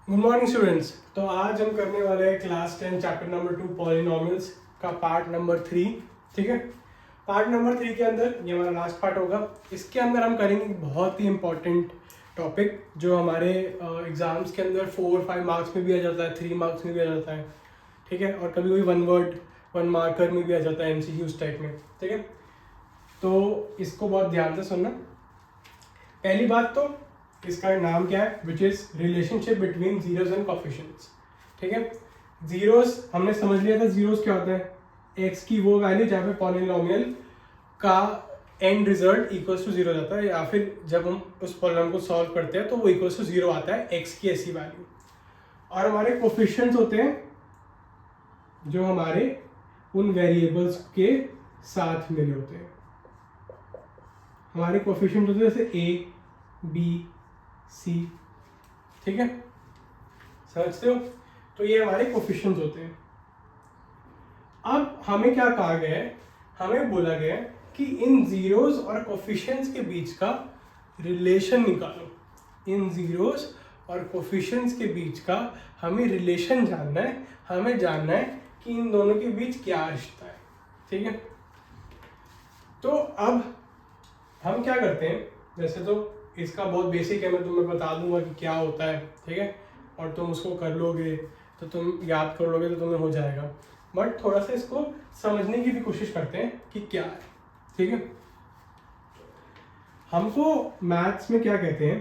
Good morning students. तो आज हम करने वाले हैं क्लास 10 चैप्टर नंबर 2 पॉलिनॉमियल्स का पार्ट नंबर 3। ठीक है, पार्ट नंबर 3 के अंदर ये हमारा लास्ट पार्ट होगा। इसके अंदर हम करेंगे एक बहुत ही इंपॉर्टेंट टॉपिक जो हमारे एग्जाम्स के अंदर 4-5 मार्क्स में भी आ जाता है, 3 मार्क्स में भी आ जाता है। ठीक है, और कभी कभी 1 वर्ड 1 मार्कर में भी आ जाता है, MCQs टाइप में। ठीक है, तो इसको बहुत ध्यान से सुनना। पहली बात तो इसका नाम क्या है, which is relationship between zeros and coefficients. ठीक है, जीरोस हमने समझ लिया था। जीरोस क्या होता है, एक्स की वो वैल्यू जहाँ पे पॉलिनोमियल का end result equals to zero जाता है, या फिर जब हम उस पॉलिनोमियल को सॉल्व करते हैं तो वो इक्वल्स टू जीरो आता है, एक्स की ऐसी वैल्यू। और हमारे कोफिशिएंट्स होते हैं जो हमारे उन वेरिएबल्स के साथ मिले होते हैं। हमारे कोफिशिएंट होते हैं जैसे ए, बी, सी। ठीक है, समझते हो? तो ये हमारे कोफिशिएंट्स होते हैं। अब हमें क्या कहा गया है, हमें बोला गया है कि इन जीरोस और कोफिशिएंट्स के बीच का रिलेशन निकालो। इन जीरोस और कोफिशिएंट्स के बीच का हमें रिलेशन जानना है। हमें जानना है कि इन दोनों के बीच क्या रिश्ता है। ठीक है, तो अब हम क्या करते हैं, वैसे तो इसका बहुत बेसिक है, मैं तुम्हें बता दूंगा कि क्या होता है। ठीक है, और तुम उसको कर लोगे तो तुम याद कर लोगे तो तुम्हें हो जाएगा। बट थोड़ा सा इसको समझने की भी कोशिश करते हैं कि क्या है। ठीक है, हमको मैथ्स में क्या कहते हैं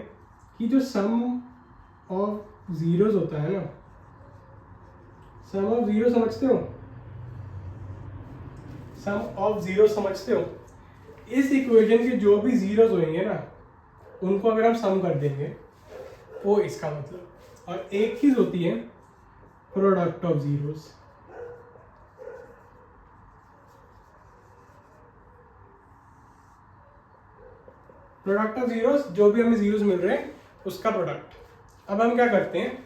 कि जो सम ऑफ जीरोस होता है ना, सम ऑफ जीरो समझते हो? सम ऑफ जीरो समझते हो? इस इक्वेशन के जो भी जीरोस होंगे ना, उनको अगर हम सम कर देंगे वो इसका मतलब। और एक चीज होती है product of zeros. Product of zeros, जो भी हमें जीरोस मिल रहे हैं उसका प्रोडक्ट। अब हम क्या करते हैं,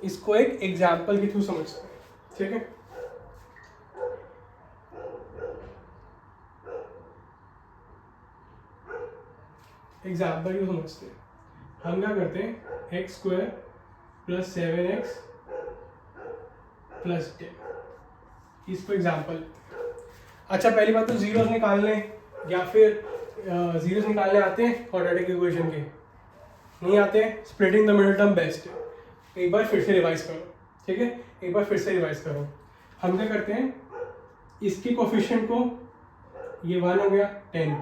इसको एक एग्जाम्पल के थ्रू समझते हैं। ठीक है, एग्जाम्पल क्यों समझते हैं। हम क्या करते हैं, x square plus 7x plus 10, इसको एग्जाम्पल। अच्छा, पहली बात तो जीरोस निकालने या फिर जीरोस निकालने आते हैं क्वाड्रेटिक इक्वेशन के? नहीं आते। Splitting the middle term best है। एक बार फिर से रिवाइज करो। ठीक है, एक बार फिर से रिवाइज करो। हम क्या करते हैं, इसके कोफिशिएंट को, ये 1 हो गया, 10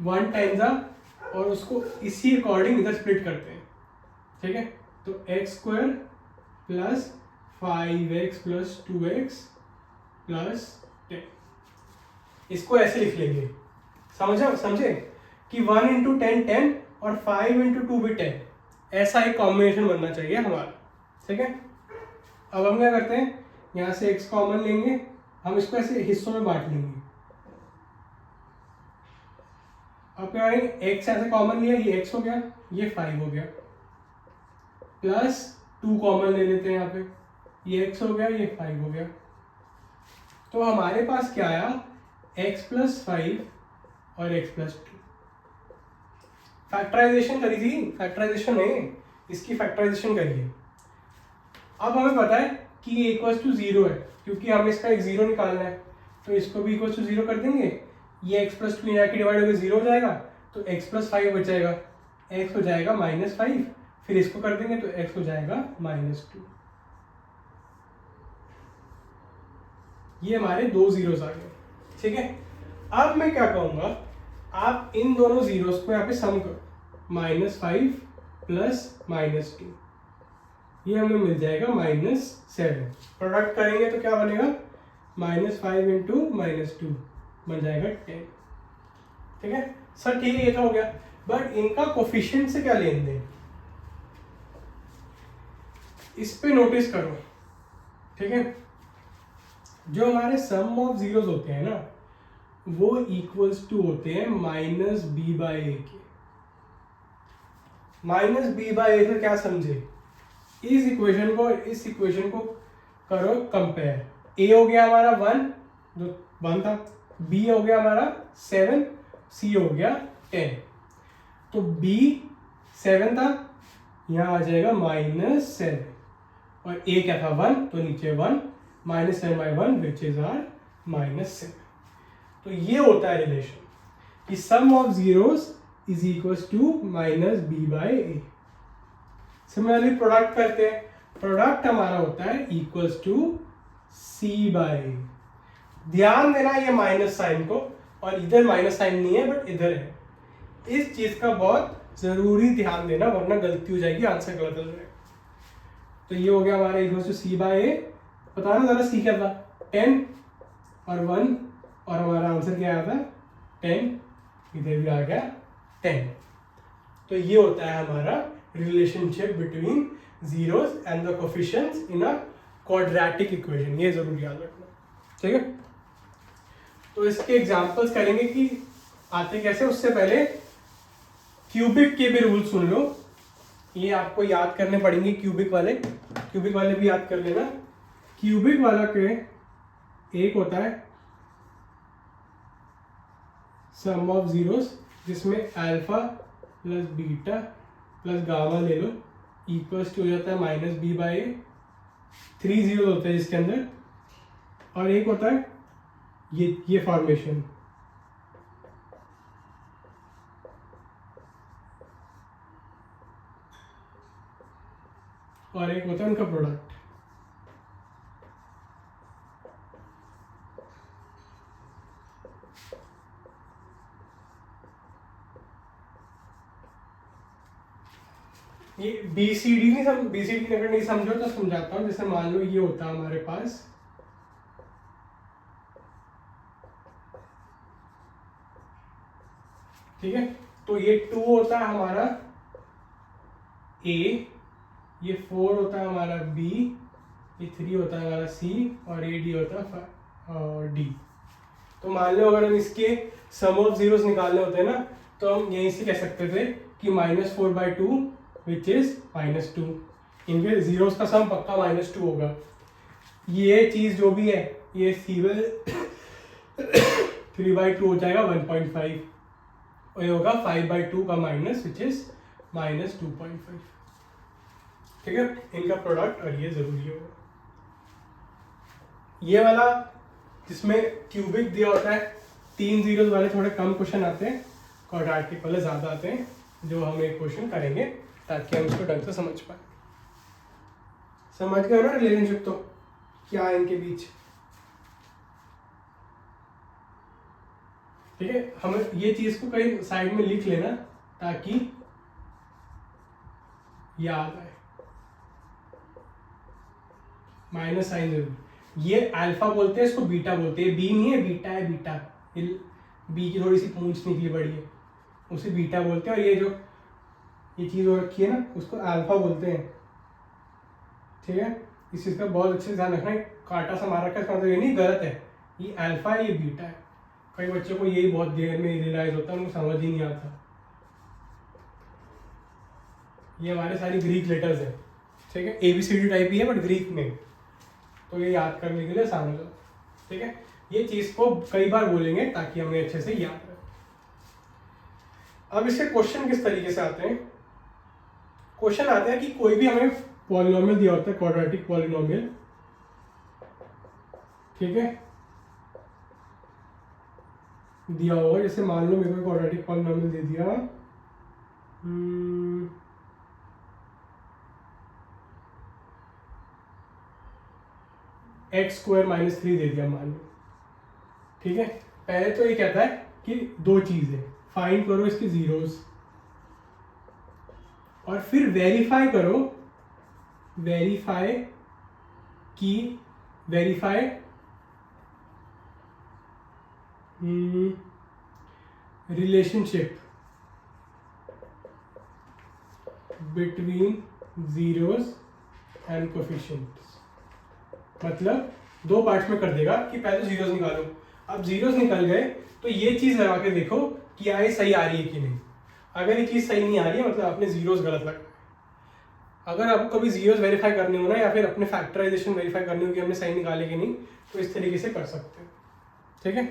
1 टाइम्स और उसको इसी अकॉर्डिंग इधर स्प्लिट करते हैं। ठीक है, तो x square plus 5x plus 2x plus 10, इसको ऐसे लिख लेंगे। समझे कि 1 इंटू 10 10 और 5 इंटू 2 भी 10, ऐसा एक कॉम्बिनेशन बनना चाहिए हमारा। ठीक है, अब हम क्या करते हैं, यहाँ से x कॉमन लेंगे, हम इसको ऐसे हिस्सों में बांट लेंगे। अब क्या करेंगे, x ऐसे कॉमन लिया, ये x हो गया, ये 5 हो गया, प्लस 2 कॉमन ले लेते हैं यहाँ पे, ये x हो गया, ये 5 हो गया। तो हमारे पास क्या आया, x प्लस 5 और x प्लस 2। फैक्टराइजेशन करी थी, फैक्टराइजेशन नहीं, इसकी फैक्टराइजेशन करिए। अब हमें पता है कि ये इक्वल्स टू 0 है, क्योंकि हमें इसका एक 0 निकालना है, तो इसको भी इक्वल्स टू 0 कर देंगे। ये x प्लस 2 यहाँ की डिवाइड होकर 0 हो जाएगा, तो x प्लस 5 बच जाएगा, x हो जाएगा -5, फिर इसको कर देंगे तो x हो जाएगा -2। ये हमारे 2 जीरोस आ गए। ठीक है, अब मैं क्या कहूँगा, आप इन दोनों जीरोस को यहाँ पे सम करो, -5 प्लस -2, ये हमें मिल जाएगा -7। प्रोडक्ट करेंगे तो क्या बनेगा, -5 इंटू -2 बन जाएगा 10। ठीक है सर, ठीक है, ये तो हो गया। बट इनका कोफिशिएंट से क्या लेन देन, इस पे नोटिस करो। ठीक है, जो हमारे सम ऑफ जीरोस होते हैं ना, वो इक्वल्स टू होते हैं -b/a के। -b/a से क्या समझे, इस इक्वेशन को करो कंपेयर। a हो गया हमारा 1, जो 1 था, b हो गया हमारा 7, c हो गया 10। तो b 7 था, यहाँ आ जाएगा -7, और a क्या था 1, तो नीचे 1 -7/1 विच इज आर -7। तो ये होता है रिलेशन कि sum of zeroes is equals to -b/a। Similarly product करते हैं, प्रोडक्ट हमारा होता है इक्वल्स टू c/a। ध्यान देना ये माइनस साइन को, और इधर माइनस साइन नहीं है बट इधर है, इस चीज का बहुत जरूरी ध्यान देना वरना गलती हो जाएगी, आंसर गलत हो जाएगा। तो ये हो गया हमारा इक्वल्स टू c/a। पता ना जरा c क्या था 10 और 1, और हमारा आंसर क्या आया था 10, इधर भी आ गया 10। तो ये होता है हमारा relationship between zeros and the coefficients in a quadratic equation, ये जरूर याद रखना, ठीक है। तो इसके एग्जांपल्स करेंगे कि आते कैसे। उससे पहले क्यूबिक के भी रूल सुन लो, ये आपको याद करने पड़ेंगे। क्यूबिक वाले भी याद कर लेना। क्यूबिक वाला के एक होता है सम ऑफ जीरोस, जिसमें alpha plus beta plus gamma ले लो, इक्वल्स टू हो जाता है -b/a। 3 जीरो होते हैं इसके अंदर, और एक होता है ये फॉर्मेशन, और एक होता है उनका प्रोडक्ट। ये BCD अगर नहीं समझो तो समझाता हूँ। जैसे मान लो ये होता है हमारे पास ठीक है, तो ये 2 होता है हमारा A, ये 4 होता है हमारा B, ये 3 होता है हमारा C, और ये D होता है D। तो मान लो अगर हम इसके सम ऑफ जीरोस निकालने होते हैं ना, तो हम यहीं से कह सकते थे कि -4/2 विच इज -2। इनके जीरोस का सम पक्का -2 होगा। ये चीज जो भी है ये सीवल 3/2 हो जाएगा 1.5, और ये होगा 5/2 का माइनस विच इज -2.5, ठीक है। इनका प्रोडक्ट और ये जरूरी होगा। ये वाला जिसमें क्यूबिक दिया होता है, 3 जीरोस वाले थोड़े कम क्वेश्चन आते हैं, क्वाड्रेटिक वाले ज्यादा आते हैं, जो हम एक क्वेश्चन करेंगे ताकि हम इसको ढंग से समझ पाए। समझ गए ना रिलेशनशिप तो क्या है इनके बीच, ठीक है। हम ये चीज को कहीं साइड में लिख लेना ताकि याद आए। माइनस साइन जरूर। ये अल्फा बोलते हैं, इसको बीटा बोलते हैं। बी नहीं है, बीटा है, बीटा। बी की थोड़ी सी पूंछ निकली बड़ी है, उसे बीटा बोलते हैं। और ये जो ये चीज हो रखी है ना, उसको अल्फा बोलते हैं, ठीक है। इस चीज का बहुत अच्छे से ध्यान रखना है। कांटा सा मार रखा है, इसका मतलब ये नहीं गलत है, ये अल्फा है, ये बीटा है। कई बच्चों को यही बहुत देर में रियलाइज होता है, उनको समझ ही नहीं आता। ये हमारे सारी ग्रीक लेटर्स है, ठीक है। ABCD टाइप ही है बट ग्रीक में, तो ये याद करने के लिए समझ लो, ठीक है। ये चीज को कई बार बोलेंगे ताकि हमें अच्छे से याद रहे। अब इसके क्वेश्चन किस तरीके से आते हैं। क्वेश्चन आते हैं कि कोई भी हमें पॉलिनोमियल दिया होता है, क्वाड्रेटिक पॉलिनोमियल, ठीक है, दिया होगा। जैसे मान लो मेरे को क्वाड्रेटिक पॉलिनोमियल दे दिया, x² -3 दे दिया मान लो, ठीक है। पहले तो ये कहता है कि दो चीजें फाइंड करो इसकी जीरोस, और फिर वेरीफाई करो, verify relationship between zeros and coefficients. मतलब दो पार्ट्स में कर देगा कि पहले तो जीरोस निकालो। अब जीरोस निकल गए तो ये चीज लगा के देखो कि क्या ये सही आ रही है कि नहीं। अगर ये चीज सही नहीं आ रही है मतलब आपने जीरोस गलत लगा। अगर आपको कभी जीरोस वेरीफाई करने हो ना, या फिर अपने फैक्टराइजेशन वेरीफाई करनी हो कि हमने सही निकाले कि नहीं, तो इस तरीके से कर सकते हो, ठीक है।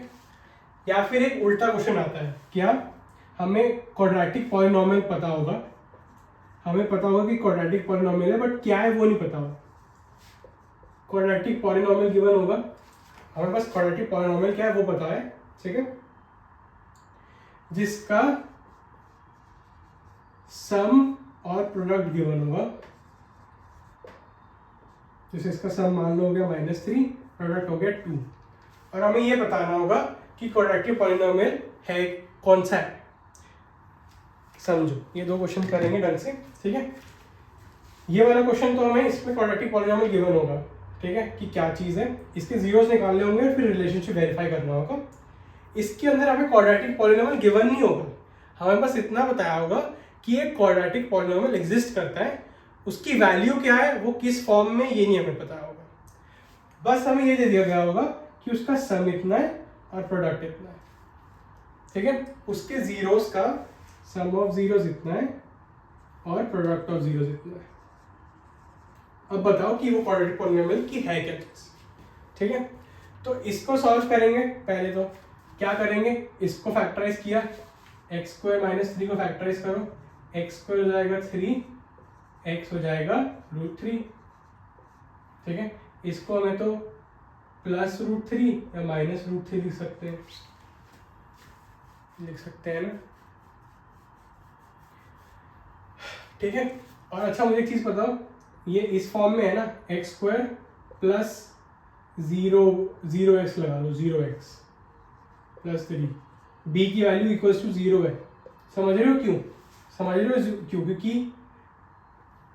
या फिर एक उल्टा क्वेश्चन आता है, क्या हमें क्वाड्रेटिक पॉलिनोमियल पता होगा, हमें पता होगा कि क्वाड्रेटिक पॉलिनोमियल है, बट क्या है वो नहीं पता होगा। क्वाड्रेटिक पॉलिनोमियल गिवन होगा, हमारे पास क्वाड्रेटिक पॉलिनोमियल क्या है वो पता है, ठीक है, जिसका सम और प्रोडक्ट गिवन होगा, जैसे इसका सम मान लो हो गया -3, प्रोडक्ट हो गया 2, और हमें ये बताना होगा कि क्वाड्रेटिक पॉलिनोमियल है कौन सा है। समझो ये दो क्वेश्चन करेंगे ढंग से, ठीक है। ये वाला क्वेश्चन तो हमें इसमें क्वाड्रेटिक पॉलिनोमियल गिवन होगा, ठीक है, कि क्या चीज़ है, इसके जीरोस निकालने होंगे, फिर रिलेशनशिप वेरीफाई करना होगा। इसके अंदर हमें क्वाड्रेटिक पॉलिनोमियल गिवन नहीं होगा, हमें बस इतना बताया होगा कि एक क्वाड्रेटिक पॉलिनोमियल एग्जिस्ट करता है, उसकी वैल्यू क्या है, वो किस फॉर्म में, ये नहीं हमें पता होगा। बस हमें ये दे दिया गया होगा कि उसका सम इतना है और प्रोडक्ट इतना है, ठीक है, उसके जीरोस का सम ऑफ जीरोस इतना है और प्रोडक्ट ऑफ जीरोस इतना है। अब बताओ कि वो क्वाड्रेटिक पॉलिनोमियल की है क्या चीज, ठीक है। तो इसको सॉल्व करेंगे, पहले तो क्या करेंगे, इसको फैक्टराइज किया, x² - 3 को फैक्टराइज करो, x² हो जाएगा 3, x हो जाएगा √3, ठीक है। इसको हमें तो +√3 या -√3 लिख सकते हैं, ना, ठीक है। और अच्छा मुझे एक चीज बताओ, ये इस फॉर्म में है ना, x² + 0x लगा लो, 0x + 3, b की वैल्यू = 0 है, समझ रहे हो क्यों, क्योंकि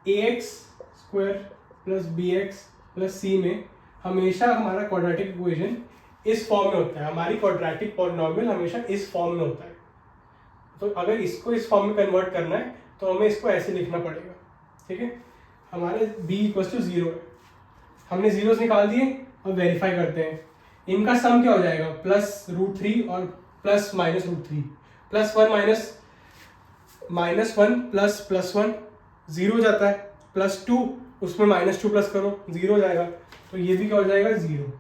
ax² + bx + c में हमेशा हमारा क्वाड्रेटिक इक्वेशन इस फॉर्म में होता है, हमारी क्वाड्रेटिक पॉलिनोमियल हमेशा इस फॉर्म में होता है। तो अगर इसको इस फॉर्म में कन्वर्ट करना है तो हमें इसको ऐसे लिखना पड़ेगा, ठीक है। हमारे b = 0 है, हमने जीरोस निकाल दिए, अब वेरीफाई करते हैं, इनका सम क्या हो जाएगा, +√3 और +-√3, +1 +1 0 हो जाता है, +2 उसमें -2 प्लस करो 0 हो जाएगा, तो ये भी क्या हो जाएगा 0,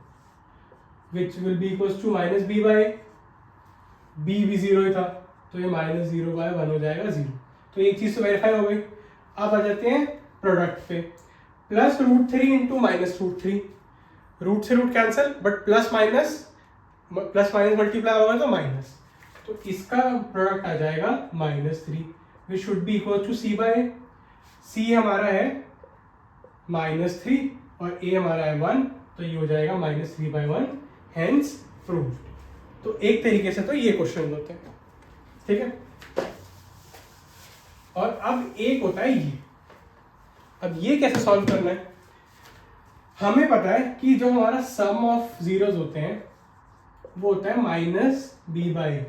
which will be equals to -b/, b भी 0 ही था, तो ये -0/1 हो जाएगा 0। तो एक चीज तो वेरीफाई हो गई। अब आ जाते हैं प्रोडक्ट पे, +√3 × -√3, रूट से root cancel, but plus minus multiply होगा तो माइनस, तो इसका प्रोडक्ट आ जाएगा -3, which should be equal to c/a। c हमारा है -3 और a हमारा है 1, तो ये हो जाएगा -3/1, हेंस प्रूव्ड। तो एक तरीके से तो ये क्वेश्चन होते हैं, ठीक है। और अब एक होता है ये, अब ये कैसे सॉल्व करना है, हमें पता है कि जो हमारा सम ऑफ जीरोस होते हैं वो होता है -b/,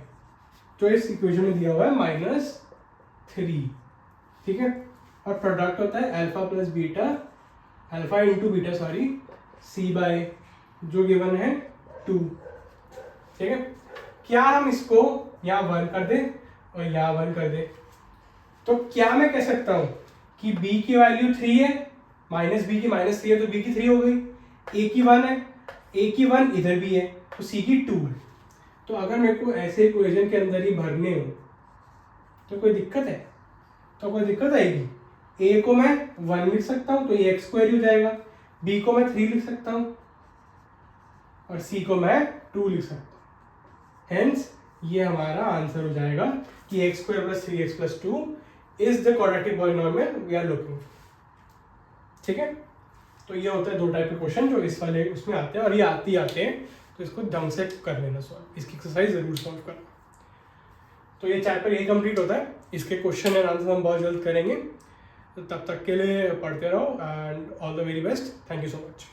जो इस इक्वेशन में दिया हुआ है -3, ठीक है। और प्रोडक्ट होता है अल्फा × बीटा c/, जो गिवन है 2, ठीक है। क्या हम इसको यहाँ 1 कर दें और यहाँ 1 कर दें, तो क्या मैं कह सकता हूं कि b की वैल्यू 3 है, -b की -3 है तो b की 3 हो गई, a की 1 है, a की 1 इधर भी है, तो c की 2 है। तो अगर मेरे को ऐसे इक्वेशन के अंदर ही भरने हो तो कोई दिक्कत है, तो कोई दिक्कत आएगी। a को मैं 1 लिख सकता हूं तो ये x² हो जाएगा, b को मैं 3 लिख सकता हूं और c को मैं 2 लिख सकता हूं, हेंस ये हमारा आंसर हो जाएगा कि x² + 3x + 2 is the quadratic polynomial we are looking, ठीक है। तो ये होता है 2 टाइप के क्वेश्चन जो इस वाले उसमें आते हैं, और ये आते हैं तो इसको दम से कर लेना सॉल्व, इसकी एक्सरसाइज जरूर सॉल्व करना। तो ये चैप्टर यही कंप्लीट होता है, इसके क्वेश्चन एंड आंसर हम बहुत जल्द करेंगे, तो तब तक के लिए पढ़ते रहो and all the very best, thank you so much.